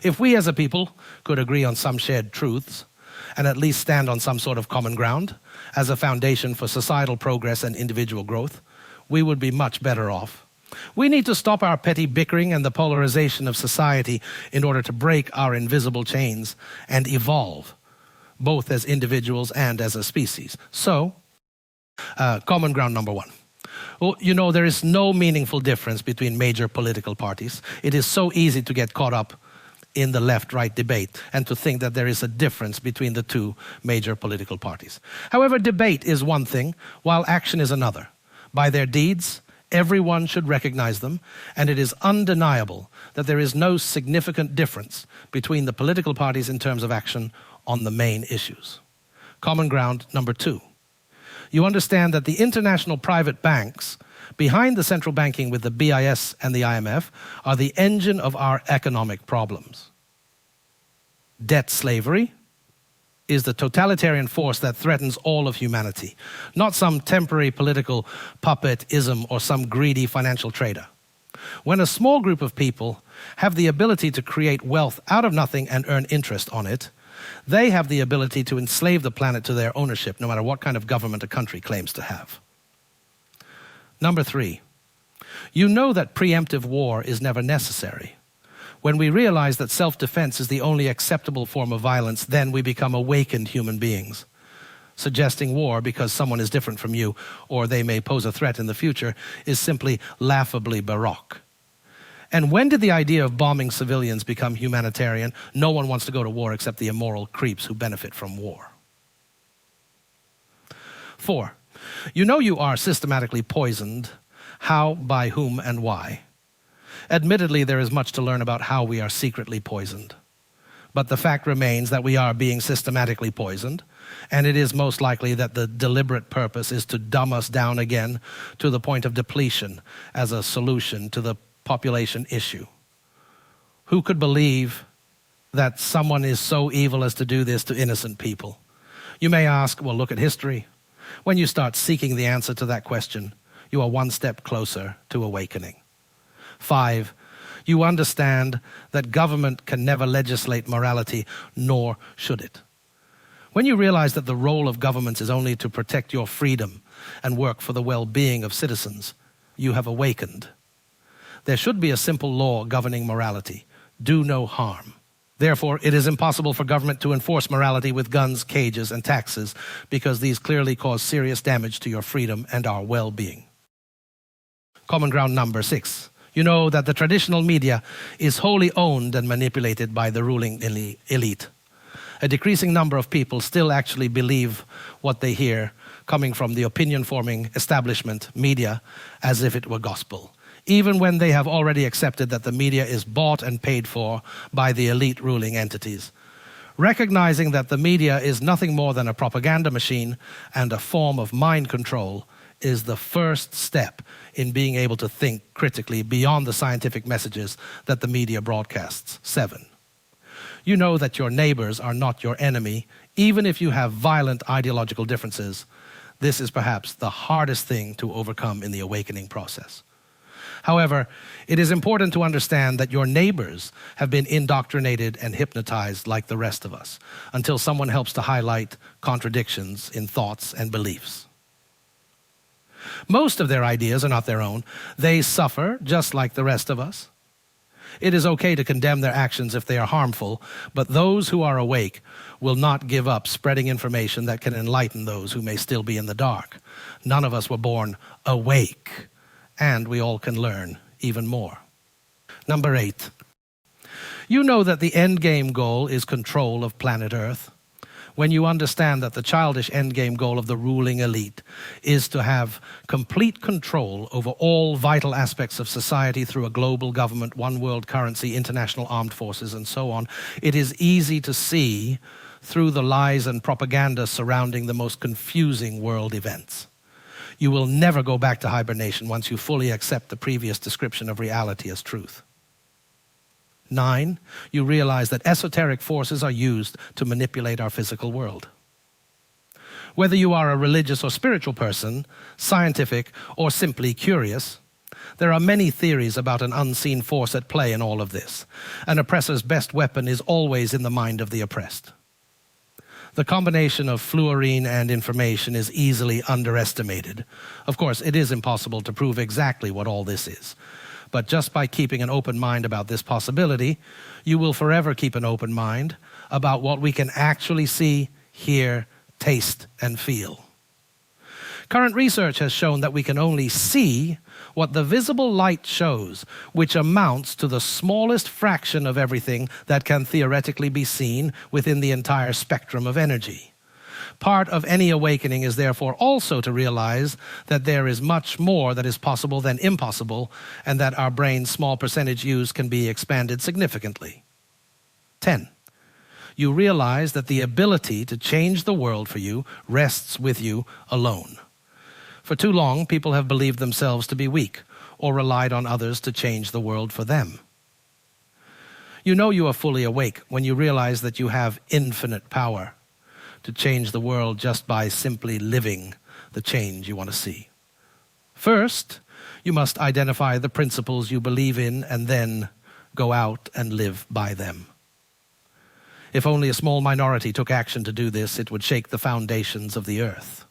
If we as a people could agree on some shared truths, and at least stand on some sort of common ground as a foundation for societal progress and individual growth, we would be much better off. We need to stop our petty bickering and the polarization of society in order to break our invisible chains and evolve, both as individuals and as a species. So, common ground number one. Well, you know, there is no meaningful difference between major political parties. It is so easy to get caught up in the left-right debate and to think that there is a difference between the two major political parties. However, debate is one thing, while action is another. By their deeds, everyone should recognize them, and it is undeniable that there is no significant difference between the political parties in terms of action on the main issues. Common ground number two. You understand that the international private banks behind the central banking with the BIS and the IMF are the engine of our economic problems. Debt slavery is the totalitarian force that threatens all of humanity, not some temporary political puppet-ism or some greedy financial trader. When a small group of people have the ability to create wealth out of nothing and earn interest on it, they have the ability to enslave the planet to their ownership, no matter what kind of government a country claims to have. Number three, you know that preemptive war is never necessary. When we realize that self-defense is the only acceptable form of violence, then we become awakened human beings. Suggesting war because someone is different from you or they may pose a threat in the future is simply laughably baroque. And when did the idea of bombing civilians become humanitarian? No one wants to go to war except the immoral creeps who benefit from war. 4. You know you are systematically poisoned. How, by whom, and why? Admittedly, there is much to learn about how we are secretly poisoned. But the fact remains that we are being systematically poisoned, and it is most likely that the deliberate purpose is to dumb us down again to the point of depletion as a solution to the population issue. Who could believe that someone is so evil as to do this to innocent people? You may ask, well, look at history. When you start seeking the answer to that question, you are one step closer to awakening. 5, you understand that government can never legislate morality, nor should it. When you realize that the role of governments is only to protect your freedom and work for the well-being of citizens, you have awakened. There should be a simple law governing morality: do no harm. Therefore, it is impossible for government to enforce morality with guns, cages, and taxes, because these clearly cause serious damage to your freedom and our well-being. Common ground number 6. You know that the traditional media is wholly owned and manipulated by the ruling elite. A decreasing number of people still actually believe what they hear coming from the opinion-forming establishment media as if it were gospel, even when they have already accepted that the media is bought and paid for by the elite ruling entities. Recognizing that the media is nothing more than a propaganda machine and a form of mind control is the first step in being able to think critically beyond the scientific messages that the media broadcasts. 7. You know that your neighbors are not your enemy, even if you have violent ideological differences. This is perhaps the hardest thing to overcome in the awakening process. However, it is important to understand that your neighbors have been indoctrinated and hypnotized like the rest of us, until someone helps to highlight contradictions in thoughts and beliefs. Most of their ideas are not their own. They suffer just like the rest of us. It is okay to condemn their actions if they are harmful, but those who are awake will not give up spreading information that can enlighten those who may still be in the dark. None of us were born awake, and we all can learn even more. Number 8. You know that the endgame goal is control of planet Earth. When you understand that the childish endgame goal of the ruling elite is to have complete control over all vital aspects of society through a global government, one world currency, international armed forces, and so on, it is easy to see through the lies and propaganda surrounding the most confusing world events. You will never go back to hibernation once you fully accept the previous description of reality as truth. 9, you realize that esoteric forces are used to manipulate our physical world. Whether you are a religious or spiritual person, scientific or simply curious, There are many theories about an unseen force at play in all of this. An oppressor's best weapon is always in the mind of the oppressed. The combination of fluorine and information is easily underestimated. Of course, it is impossible to prove exactly what all this is. But just by keeping an open mind about this possibility, you will forever keep an open mind about what we can actually see, hear, taste, and feel. Current research has shown that we can only see what the visible light shows, which amounts to the smallest fraction of everything that can theoretically be seen within the entire spectrum of energy. Part of any awakening is therefore also to realize that there is much more that is possible than impossible, and that our brain's small percentage use can be expanded significantly. 10. You realize that the ability to change the world for you rests with you alone. For too long, people have believed themselves to be weak or relied on others to change the world for them. You know you are fully awake when you realize that you have infinite power to change the world just by simply living the change you want to see. First, you must identify the principles you believe in and then go out and live by them. If only a small minority took action to do this, it would shake the foundations of the earth.